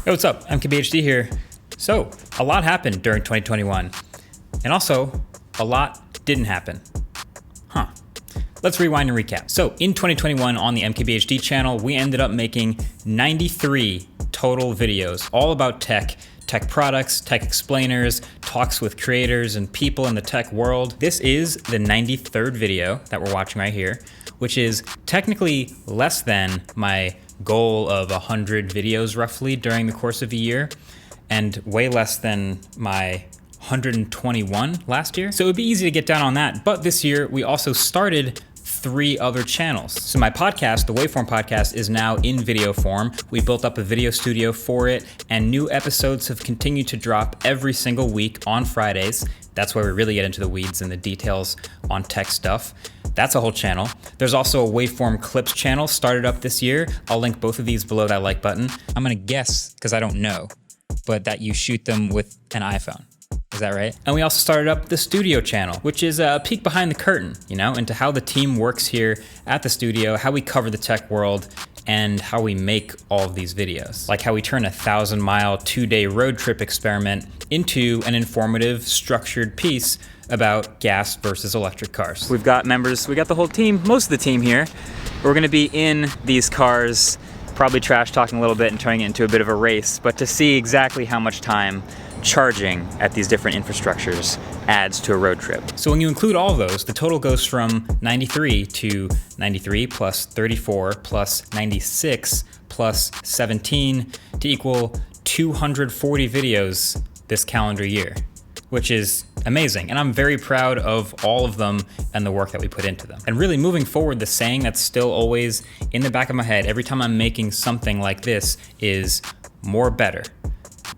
Hey, what's up? MKBHD here. So, a lot happened during 2021, and also, a lot didn't happen. Let's rewind and recap. So, in 2021 on the MKBHD channel, we ended up making 93 total videos, all about tech products, tech explainers, talks with creators and people in the tech world. This is the 93rd video that we're watching right here, which is technically less than my goal of 100 videos roughly during the course of a year, and way less than my 121 last year. So it would be easy to get down on that. But this year we also started 3 other channels. So my podcast, the Waveform podcast, is now in video form. We built up a video studio for it, and new episodes have continued to drop every single week on Fridays. That's where we really get into the weeds and the details on tech stuff. That's a whole channel. There's also a Waveform Clips channel started up this year. I'll link both of these below that like button. I'm gonna guess, because I don't know, but that you shoot them with an iPhone. Is that right? And we also started up the studio channel, which is a peek behind the curtain, into how the team works here at the studio, how we cover the tech world, and how we make all of these videos. Like how we turn a 1,000-mile, 2-day road trip experiment into an informative, structured piece about gas versus electric cars. We've got members, we got the whole team, most of the team here. We're gonna be in these cars, probably trash talking a little bit and turning it into a bit of a race, but to see exactly how much time charging at these different infrastructures adds to a road trip. So when you include all of those, the total goes from 93 to 93 plus 34 plus 96 plus 17 to equal 240 videos this calendar year, which is amazing. And I'm very proud of all of them and the work that we put into them. And really moving forward, the saying that's still always in the back of my head every time I'm making something like this is more better.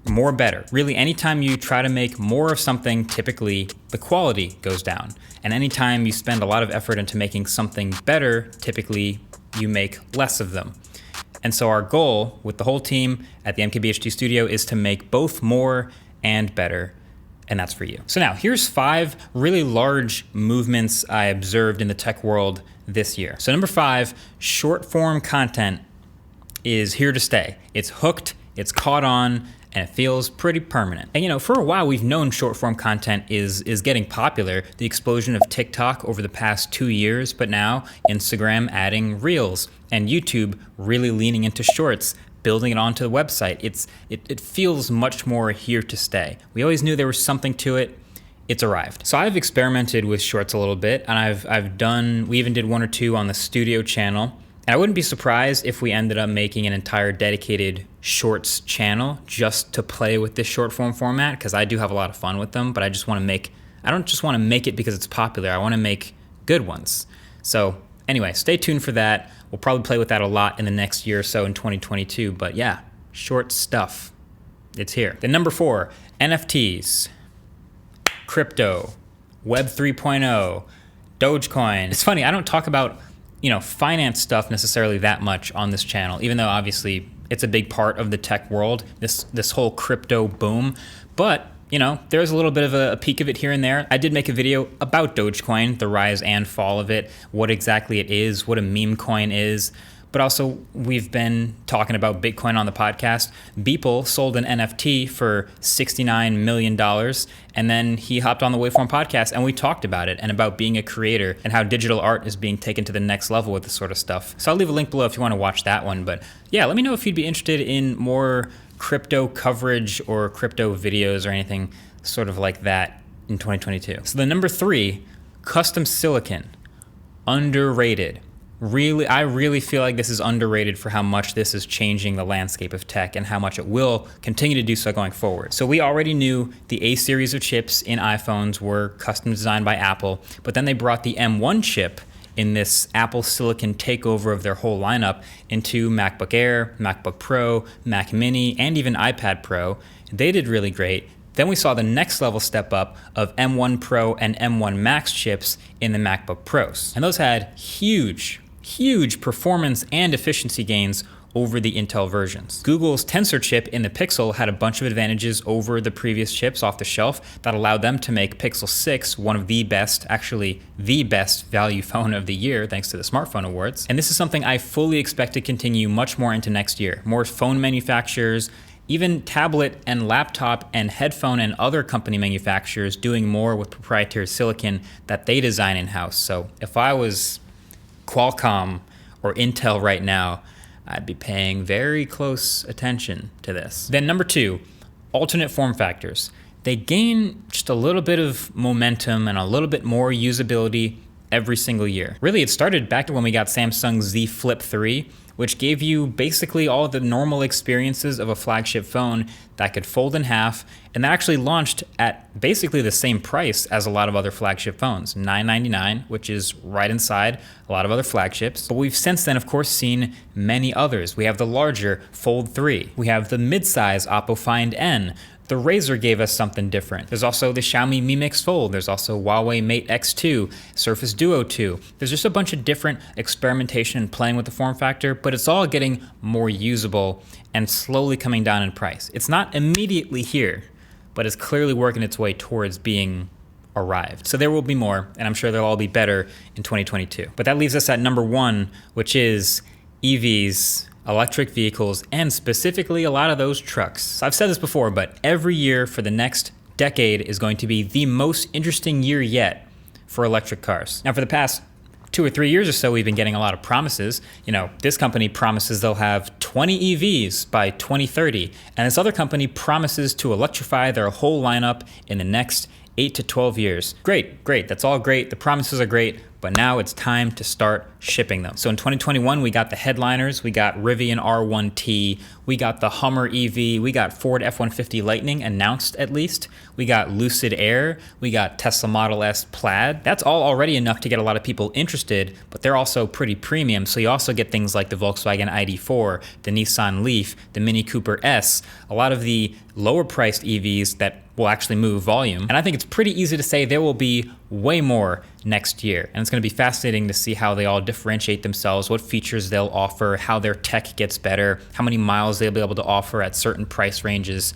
More better. Really, anytime you try to make more of something, typically the quality goes down. And anytime you spend a lot of effort into making something better, typically you make less of them. And so our goal with the whole team at the MKBHD studio is to make both more and better. And that's for you. So now here's 5 really large movements I observed in the tech world this year. So number 5, short form content is here to stay. It's hooked, it's caught on, and it feels pretty permanent. And for a while we've known short form content is getting popular, the explosion of TikTok over the past 2 years, but now Instagram adding Reels and YouTube really leaning into shorts, building it onto the website. It feels much more here to stay. We always knew there was something to it. It's arrived. So I've experimented with shorts a little bit, and we even did 1 or 2 on the studio channel. And I wouldn't be surprised if we ended up making an entire dedicated shorts channel just to play with this short form format, because I do have a lot of fun with them, but I don't just want to make it because it's popular. I want to make good ones. So anyway, stay tuned for that. We'll probably play with that a lot in the next year or so in 2022, but yeah, short stuff. It's here. Then number 4, NFTs, crypto, Web 3.0, Dogecoin. It's funny, I don't talk about finance stuff necessarily that much on this channel, even though obviously it's a big part of the tech world, this whole crypto boom. But, there's a little bit of a peek of it here and there. I did make a video about Dogecoin, the rise and fall of it, what exactly it is, what a meme coin is. But also, we've been talking about Bitcoin on the podcast. Beeple sold an NFT for $69 million, and then he hopped on the Waveform podcast, and we talked about it, and about being a creator, and how digital art is being taken to the next level with this sort of stuff. So I'll leave a link below if you want to watch that one. But yeah, let me know if you'd be interested in more crypto coverage or crypto videos or anything sort of like that in 2022. So the number 3, custom silicon, underrated. I really feel like this is underrated for how much this is changing the landscape of tech and how much it will continue to do so going forward. So we already knew the A series of chips in iPhones were custom designed by Apple, but then they brought the M1 chip in this Apple Silicon takeover of their whole lineup into MacBook Air, MacBook Pro, Mac Mini, and even iPad Pro. They did really great. Then we saw the next level step up of M1 Pro and M1 Max chips in the MacBook Pros. And those had huge performance and efficiency gains over the Intel versions. Google's Tensor chip in the Pixel had a bunch of advantages over the previous chips off the shelf that allowed them to make Pixel 6 one of the best, actually the best value phone of the year thanks to the Smartphone Awards. And this is something I fully expect to continue much more into next year. More phone manufacturers even tablet and laptop and headphone and other company manufacturers doing more with proprietary silicon that they design in-house. So if I was Qualcomm or Intel right now, I'd be paying very close attention to this. Then number 2, alternate form factors. They gain just a little bit of momentum and a little bit more usability every single year. Really, it started back when we got Samsung Z Flip 3, which gave you basically all the normal experiences of a flagship phone that could fold in half, and that actually launched at basically the same price as a lot of other flagship phones, $999, which is right inside a lot of other flagships. But we've since then, of course, seen many others. We have the larger Fold 3. We have the mid-size Oppo Find N. The Razer gave us something different. There's also the Xiaomi Mi Mix Fold. There's also Huawei Mate X2, Surface Duo 2. There's just a bunch of different experimentation and playing with the form factor, but it's all getting more usable and slowly coming down in price. It's not immediately here, but it's clearly working its way towards being arrived. So there will be more, and I'm sure they'll all be better in 2022. But that leaves us at number 1, which is EVs, electric vehicles, and specifically a lot of those trucks. So I've said this before, but every year for the next decade is going to be the most interesting year yet for electric cars. Now, for the past 2 or 3 years or so, we've been getting a lot of promises. You know, this company promises they'll have 20 EVs by 2030, and this other company promises to electrify their whole lineup in the next 8 to 12 years. Great, that's all great. The promises are great, but now it's time to start shipping them. So in 2021, we got the headliners, we got Rivian R1T, we got the Hummer EV, we got Ford F-150 Lightning announced at least, we got Lucid Air, we got Tesla Model S Plaid. That's all already enough to get a lot of people interested, but they're also pretty premium. So you also get things like the Volkswagen ID4, the Nissan Leaf, the Mini Cooper S, a lot of the lower priced EVs that will actually move volume. And I think it's pretty easy to say there will be way more next year. And it's going to be fascinating to see how they all differentiate themselves, what features they'll offer, how their tech gets better, how many miles they'll be able to offer at certain price ranges.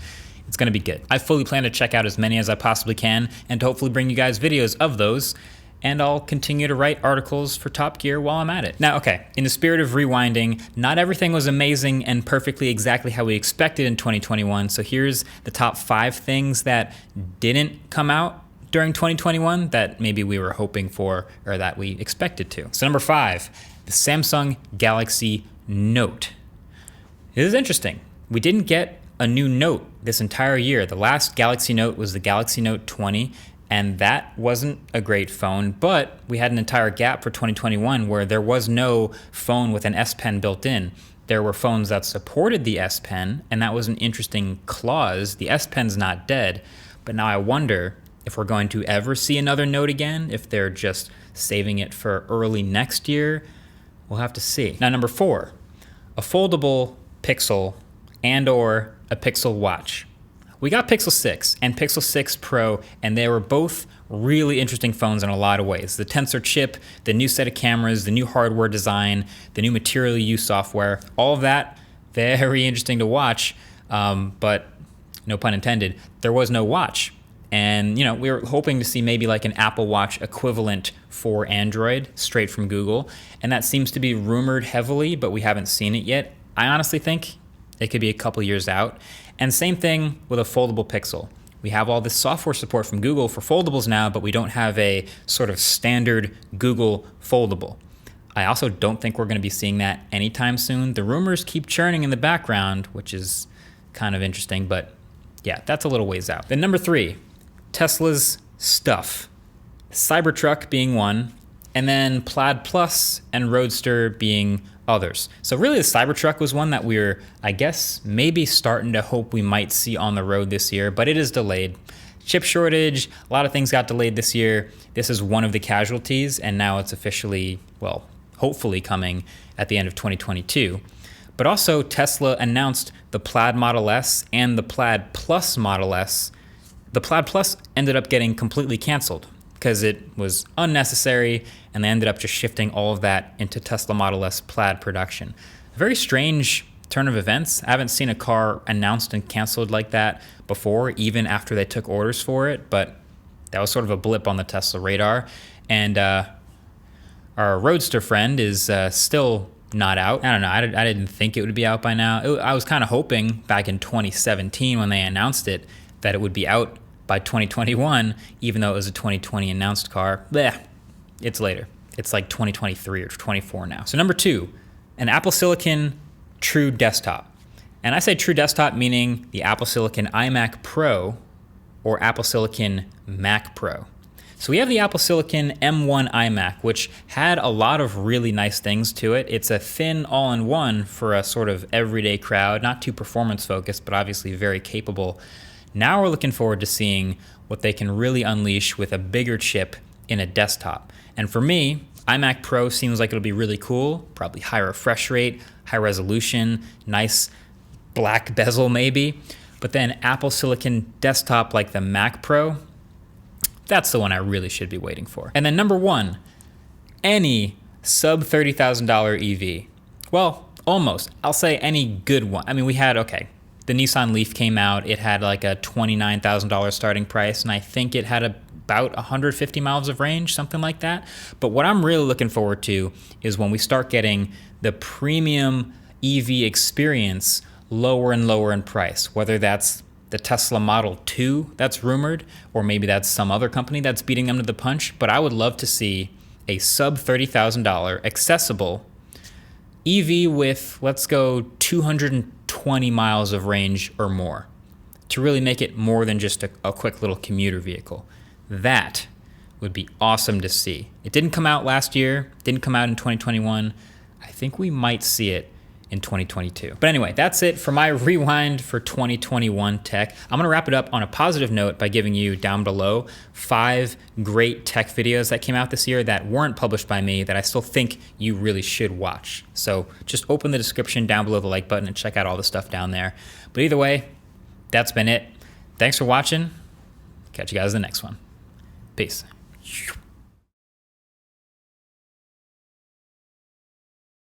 It's going to be good. I fully plan to check out as many as I possibly can and to hopefully bring you guys videos of those. And I'll continue to write articles for Top Gear while I'm at it. Now, okay, in the spirit of rewinding, not everything was amazing and perfectly exactly how we expected in 2021. So here's the top 5 things that didn't come out during 2021 that maybe we were hoping for or that we expected to. So number 5, the Samsung Galaxy Note. This is interesting. We didn't get a new Note this entire year. The last Galaxy Note was the Galaxy Note 20. And that wasn't a great phone, but we had an entire gap for 2021 where there was no phone with an S Pen built in. There were phones that supported the S Pen, and that was an interesting clause. The S Pen's not dead, but now I wonder if we're going to ever see another Note again, if they're just saving it for early next year. We'll have to see. Now, number 4, a foldable Pixel and or a Pixel Watch. We got Pixel 6 and Pixel 6 Pro, and they were both really interesting phones in a lot of ways. The Tensor chip, the new set of cameras, the new hardware design, the new material use software, all of that, very interesting to watch, but no pun intended, there was no watch. And you know, we were hoping to see maybe like an Apple Watch equivalent for Android, straight from Google, and that seems to be rumored heavily, but we haven't seen it yet. I honestly think it could be a couple years out. And same thing with a foldable Pixel. We have all this software support from Google for foldables now, but we don't have a sort of standard Google foldable. I also don't think we're going to be seeing that anytime soon. The rumors keep churning in the background, which is kind of interesting, but yeah, that's a little ways out. Then number 3, Tesla's stuff. Cybertruck being one, and then Plaid Plus and Roadster being others. So really the Cybertruck was one that we're, I guess, maybe starting to hope we might see on the road this year, but it is delayed. Chip shortage, a lot of things got delayed this year. This is one of the casualties, and now it's officially, well, hopefully coming at the end of 2022. But also Tesla announced the Plaid Model S and the Plaid Plus Model S. The Plaid Plus ended up getting completely canceled because it was unnecessary, and they ended up just shifting all of that into Tesla Model S Plaid production. A very strange turn of events. I haven't seen a car announced and canceled like that before, even after they took orders for it, but that was sort of a blip on the Tesla radar. And our Roadster friend is still not out. I don't know. I didn't think it would be out by now. I was kind of hoping back in 2017 when they announced it that it would be out by 2021, even though it was a 2020 announced car. Bleh, it's later. It's like 2023 or 24 now. So number 2, an Apple Silicon true desktop. And I say true desktop meaning the Apple Silicon iMac Pro or Apple Silicon Mac Pro. So we have the Apple Silicon M1 iMac, which had a lot of really nice things to it. It's a thin all-in-one for a sort of everyday crowd, not too performance focused, but obviously very capable. Now we're looking forward to seeing what they can really unleash with a bigger chip in a desktop. And for me, iMac Pro seems like it'll be really cool, probably high refresh rate, high resolution, nice black bezel maybe. But then Apple Silicon desktop like the Mac Pro, that's the one I really should be waiting for. And then number 1, any sub $30,000 EV. Well, almost. I'll say any good one. I mean, we had, okay, the Nissan Leaf came out. It had like a $29,000 starting price, and I think it had about 150 miles of range, something like that. But what I'm really looking forward to is when we start getting the premium EV experience lower and lower in price, whether that's the Tesla Model 2 that's rumored, or maybe that's some other company that's beating them to the punch. But I would love to see a sub $30,000 accessible EV with, let's go 220 miles of range or more to really make it more than just a quick little commuter vehicle. That would be awesome to see. It didn't come out last year, didn't come out in 2021. I think we might see it in 2022. But anyway, that's it for my rewind for 2021 tech. I'm gonna wrap it up on a positive note by giving you down below 5 great tech videos that came out this year that weren't published by me that I still think you really should watch. So just open the description down below the like button and check out all the stuff down there. But either way, that's been it. Thanks for watching. Catch you guys in the next one. Peace.